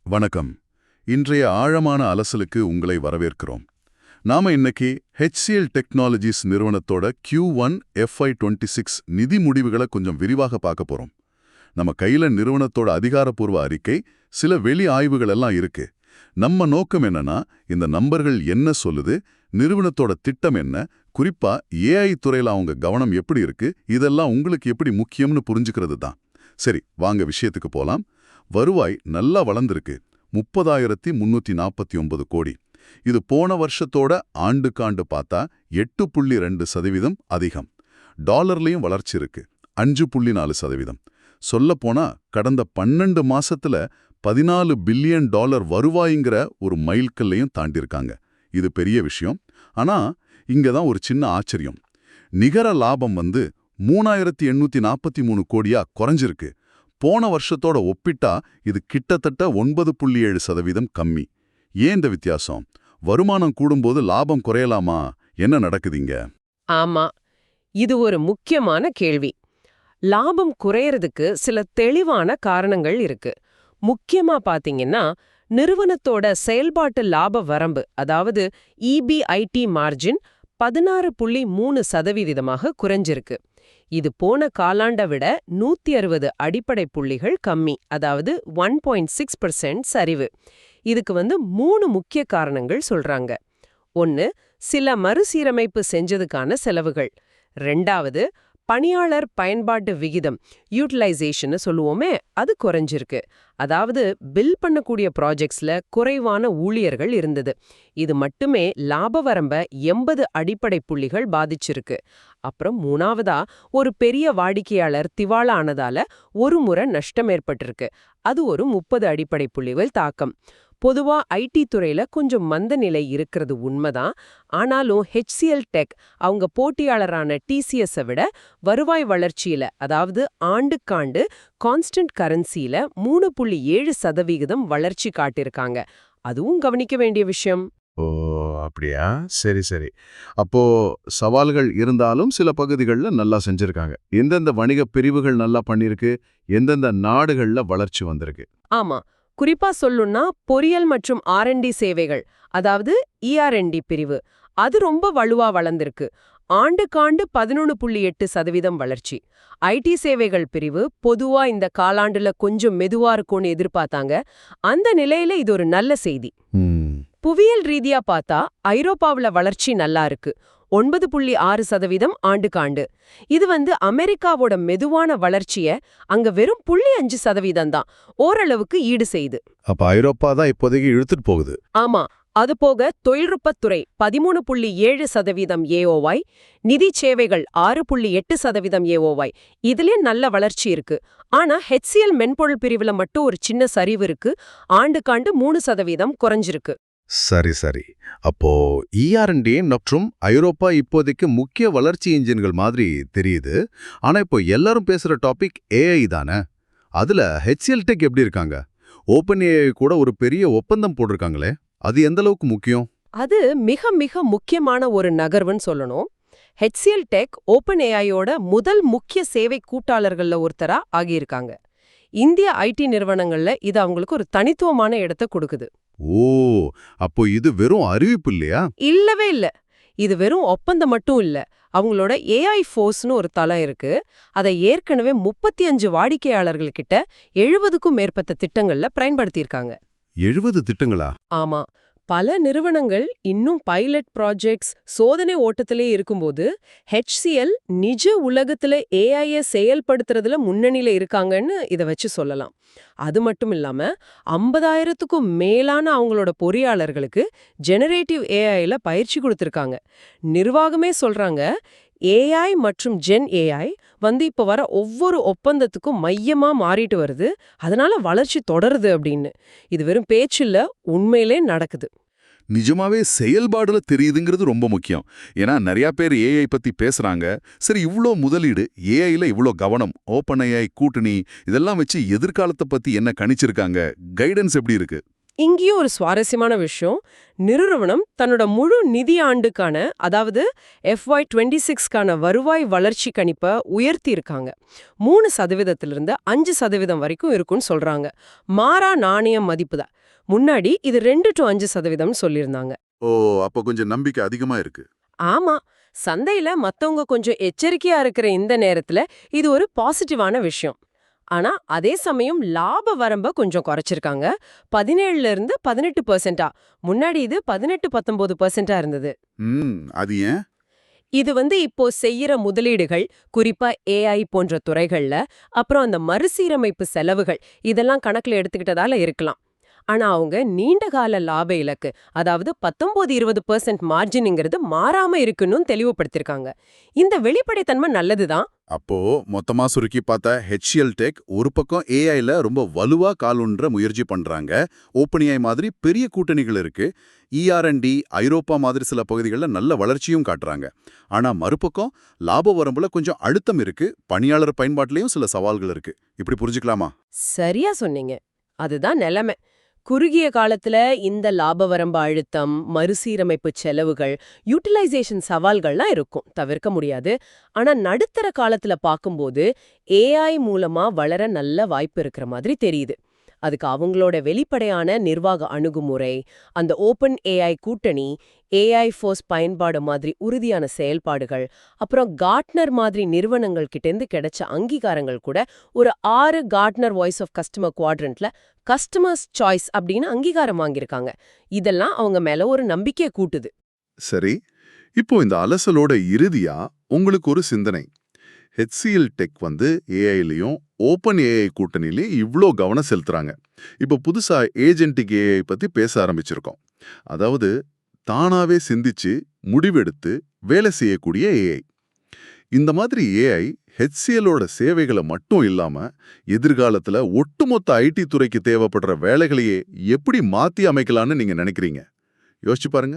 வணக்கம். இன்றைய ஆழமான அலசலுக்கு உங்களை வரவேற்கிறோம். நாம இன்னைக்கு HCL டெக்னாலஜிஸ் நிறுவனத்தோட Q1 FY26 நிதி முடிவுகளை கொஞ்சம் விரிவாக பார்க்க போறோம். நம்ம கையில நிறுவனத்தோட அதிகாரப்பூர்வ அறிக்கை, சில வெளி ஆய்வுகள் எல்லாம் இருக்கு. நம்ம நோக்கம் என்னன்னா, இந்த நம்பர்கள் என்ன சொல்லுது, நிறுவனத்தோட திட்டம் என்ன, குறிப்பா AI துறையில அவங்க கவனம் எப்படி இருக்கு, இதெல்லாம் உங்களுக்கு எப்படி முக்கியம்னு புரிஞ்சுக்கிறது தான். சரி, வாங்க விஷயத்துக்கு போலாம். வருவாய் நல்லா வளர்ந்திருக்கு. 30,349 கோடி. இது போன வருஷத்தோட ஆண்டுக்காண்டு பார்த்தா 8.2% அதிகம். டாலர்லயும் வளர்ச்சி இருக்கு, 5.4%. சொல்லப்போனா கடந்த 12 மாசத்துல $14 பில்லியன் வருவாய்ங்கிற ஒரு மைல்கல்லையும் தாண்டியிருக்காங்க. இது பெரிய விஷயம். ஆனா இங்க தான் ஒரு சின்ன ஆச்சரியம். நிகர லாபம் 3,843 கோடியா குறைஞ்சிருக்கு. போன வருஷத்தோட ஒப்பிட்டா இது கிட்டத்தட்ட 9.7% கம்மி. ஏன் இந்த வித்தியாசம்? வருமானம் கூடும்போது லாபம் குறையலாமா? என்ன நடக்குதுங்க? ஆமா, இது ஒரு முக்கியமான கேள்வி. லாபம் குறையறதுக்கு சில தெளிவான காரணங்கள் இருக்கு. முக்கியமா பாத்தீங்கன்னா, நிறுவனத்தோட செயல்பாட்டு லாப வரம்பு, அதாவது EBIT மார்ஜின் 16.3% குறைஞ்சிருக்கு. இது போன காலாண்டை விட 160 அடிப்படை புள்ளிகள் கம்மி, அதாவது 1.6% சரிவு. இதுக்கு 3 முக்கிய காரணங்கள் சொல்றாங்க. 1, சில மறுசீரமைப்பு செஞ்சதுக்கான செலவுகள். 2வது, பணியாளர் பயன்பாட்டு விகிதம், யூட்டிலைசேஷன் சொல்லுவோமே, அது குறைஞ்சிருக்கு. அதாவது பில் பண்ணக்கூடிய ப்ராஜெக்ட்ஸ்ல குறைவான ஊழியர்கள் இருந்தது. இது மட்டுமே லாப வரம்ப 80 அடிப்படை புள்ளிகள் பாதிச்சிருக்கு. அப்புறம் 3வதா, ஒரு பெரிய வாடிக்கையாளர் திவாலா ஆனதால ஒரு முறை நஷ்டம் ஏற்பட்டிருக்கு. அது ஒரு 30 அடிப்படை புள்ளிகள் தாக்கம். பொதுவா IT துறையில கொஞ்சம் மந்த நிலை இருக்கிறது உண்மைதான். ஆனாலும் HCL டெக் அவங்க போட்டியாளரான TCS-ஐ விட வருவாய் வளர்ச்சியில, அதாவது ஆண்டுக்காண்டு கான்ஸ்டன்ட் கரன்சியில 3.7% வளர்ச்சி காட்டியிருக்காங்க. அதுவும் கவனிக்க வேண்டிய விஷயம். ஓ, அப்படியா? சரி சரி. அப்போ சவால்கள் இருந்தாலும் சில பகுதிகளில் நல்லா செஞ்சிருக்காங்க. எந்தெந்த வணிக பிரிவுகள் நல்லா பண்ணிருக்கு, எந்தெந்த நாடுகள்ல வளர்ச்சி வந்திருக்கு? ஆமா, குறிப்பா சொல்லுன்னா பொறியியல் மற்றும் R&D சேவைகள், அதாவது ER&D பிரிவு, அது ரொம்ப வலுவா வளர்ந்திருக்கு. ஆண்டுக்காண்டு 11.8% வளர்ச்சி. IT சேவைகள் பிரிவு பொதுவா இந்த காலாண்டுல கொஞ்சம் மெதுவா இருக்கும்னு எதிர்பார்த்தாங்க. அந்த நிலையில இது ஒரு நல்ல செய்தி. புவியியல் ரீதியா பார்த்தா ஐரோப்பாவுல வளர்ச்சி நல்லா இருக்கு, 9.6% ஆண்டுக்காண்டு. இது அமெரிக்காவோட மெதுவான வளர்ச்சிய அங்க வெறும் 0.5% தான் ஓரளவுக்கு ஈடு செய்யுது. அப்ப ஐரோப்பா தான் இப்போதைக்கு இழுத்துட்டு போகுது. ஆமா, அதுபோக தொழில்நுட்பத்துறை 13.7% AOY, நிதி சேவைகள் 6.8% AOY, இதுலயே நல்ல வளர்ச்சி இருக்கு. ஆனா HCL மென்பொருள் பிரிவுல மட்டும் ஒரு சின்ன சரிவு இருக்கு, ஆண்டுக்காண்டு 3% குறைஞ்சிருக்கு. சரி சரி. அப்போ ER&D மற்றும் ஐரோப்பா இப்போதைக்கு முக்கிய வளர்ச்சி இன்ஜின்கள் மாதிரி தெரியுது. ஆனா இப்போ எல்லாரும் பேசுற டாபிக் AI தானே. அதுல HCL டெக் எப்படி இருக்காங்க? OpenAI கூட ஒரு பெரிய ஒப்பந்தம் போட்டிருக்காங்களே, அது எந்த அளவுக்கு முக்கியம்? அது மிக மிக முக்கியமான ஒரு நகர்வுன்னு சொல்லணும். HCL டெக் OpenAI-யோட முதல் முக்கிய சேவை கூட்டாளர்கள்ல ஒருத்தரா ஆகியிருக்காங்க. இந்திய IT நிறுவனங்கள்ல இது அவங்களுக்கு ஒரு தனித்துவமான இடத்தை கொடுக்குது. ஓ, அப்போ இது வெறும் அறிவிப்பு இல்லையா? இல்லவே இல்ல. இது வெறும் ஒப்பந்தம் மட்டும் இல்ல. அவங்களோட AI ஃபோர்ஸ்னு ஒரு தளம் இருக்கு. அதை ஏற்கனவே 35 வாடிக்கையாளர்கள் கிட்ட 70க்கும் மேற்பட்ட திட்டங்கள்ல பயன்படுத்தியிருக்காங்க. 70 திட்டங்களா? ஆமா, பல நிறுவனங்கள் இன்னும் பைலட் ப்ராஜெக்ட்ஸ், சோதனை ஓட்டத்திலே இருக்கும்போது HCL நிஜ உலகத்துல AI-ய செயல்படுத்துறதுல முன்னணியில இருக்காங்கன்னு இத வச்சு சொல்லலாம். அது மட்டும் இல்லாம 50,000க்கும் மேலான அவங்களோட பொறியாளர்களுக்கு ஜெனரேட்டிவ் AI-ல பயிற்சி கொடுத்திருக்காங்க. நிர்வாகமே சொல்றாங்க, AI மற்றும் ஜென் AI இப்ப வர ஒவ்வொரு ஒப்பந்தத்துக்கும் மையமா மாறிட்டு வருது, அதனால வளர்ச்சி தொடருது அப்படின்னு. இது வெறும் பேச்சில்ல, உண்மையிலே நடக்குது. நிஜமாவே செயல்பாடுல தெரியுதுங்கிறது ரொம்ப முக்கியம். ஏன்னா நிறைய பேர் AI பத்தி பேசுறாங்க. சரி, இவ்ளோ முதலீடு, AIல இவ்ளோ கவனம், OpenAI கூட்டணி, இதெல்லாம் வச்சு எதிர்காலத்தை பத்தி என்ன கணிச்சிருக்காங்க? கைடன்ஸ் எப்படி இருக்கு? இங்கேயும் ஒரு சுவாரஸ்யமான விஷயம், நிறுவனம் தன்னோட முழு நிதி ஆண்டுக்கான, அதாவது FY26க்கான வருவாய் வளர்ச்சி கணிப்பை உயர்த்தி இருக்காங்க. 3%லிருந்து 5% வரைக்கும் இருக்கும்னு சொல்றாங்க. மாறா நாணய மதிப்பு தான். முன்னாடி இது 2 to 5% சொல்லியிருந்தாங்க. ஓ, அப்ப கொஞ்சம் நம்பிக்கை அதிகமா இருக்கு. ஆமா, சந்தையில மத்தவங்க கொஞ்சம் எச்சரிக்கையா இருக்கிற இந்த நேரத்துல இது ஒரு பாசிட்டிவான விஷயம். ஆனா அதே சமயம் லாப வரம்ப கொஞ்சம் குறைச்சிருக்காங்க. 17ல இருந்து 18%. முன்னாடி இது 18-19% இருந்தது. அது ஏன்? இது இப்போ செய்யற முதலீடுகள், குறிப்பா AI போன்ற துறைகள்ல, அப்புறம் அந்த மறுசீரமைப்பு செலவுகள் இதெல்லாம் கணக்குல எடுத்துக்கிட்டதால இருக்கலாம். ஆனா அவங்க நீண்டகால லாப இலக்கு, அதாவது 19-20% மார்ஜின்ங்கிறது மாறாம இருக்குன்னு தெளிவுபடுத்திருக்காங்க. இந்த வெளிப்படைத்தன்மை நல்லதுதான். அப்போ மொத்தமா சுருக்கி பார்த்தா HCL டெக் ஒரு பக்கம் ஏஐல ரொம்ப வலுவா காலூன்ற முயற்சி பண்றாங்க. OpenAI மாதிரி பெரிய கூட்டணிகள் இருக்கு. ER&D ஐரோப்பா மாதிரி சில பகுதிகளில் நல்ல வளர்ச்சியும் காட்டுறாங்க. ஆனா மறுபக்கம் லாப வரம்புல கொஞ்சம் அழுத்தம் இருக்கு. பணியாளர் பயன்பாட்டிலையும் சில சவால்கள் இருக்கு. இப்படி புரிஞ்சுக்கலாமா? சரியா சொன்னீங்க. அதுதான் நிலைமை. குறுகிய காலத்துல இந்த லாப வரம்பு அழுத்தம், மறுசீரமைப்பு செலவுகள், யூட்டிலைசேஷன் சவால்கள்லாம் இருக்கும், தவிர்க்க முடியாது. ஆனா நடுத்தர காலத்துல பார்க்கும்போது AI மூலமா வளர நல்ல வாய்ப்பு இருக்கிற மாதிரி தெரியுது. அதுக்கு அவங்களோட வெளிப்படையான நிர்வாக அணுகுமுறை, அந்த OpenAI கூட்டணி, AI ஃபோர்ஸ் பயன்பாடு மாதிரி உறுதியான செயல்பாடுகள், அப்புறம் கார்ட்னர் மாதிரி நிறுவனங்கள் கிட்டேந்து கிடைச்ச அங்கீகாரங்கள் கூட ஒரு 6 கார்ட்னர் வாய்ஸ் ஆஃப் கஸ்டமர் குவாட்ரண்ட்ல கஸ்டமர்ஸ் சாய்ஸ் அப்படின்னு அங்கீகாரம் வாங்கியிருக்காங்க. இதெல்லாம் அவங்க மேல ஒரு நம்பிக்கையை கூட்டுது. சரி, இப்போ இந்த அலசலோட இறுதியா உங்களுக்கு ஒரு சிந்தனை. HCL டெக் ஏஐலையும் OpenAI கூட்டணியிலையும் இவ்ளோ கவனம் செலுத்துறாங்க. இப்போ புதுசா ஏஜென்டிக் AI பத்தி பேச ஆரம்பிச்சிருக்கோம். அதாவது தானாவே சிந்திச்சு முடிவெடுத்து வேலை செய்யக்கூடிய AI. இந்த மாதிரி AI HCLோட சேவைகளை மட்டும் இல்லாம எதிர்காலத்துல ஒட்டுமொத்த IT துறைக்கு தேவைப்படுற வேலைகளையே எப்படி மாத்தி அமைக்கலாம்னு நீங்க நினைக்கிறீங்க? யோசிச்சு பாருங்க.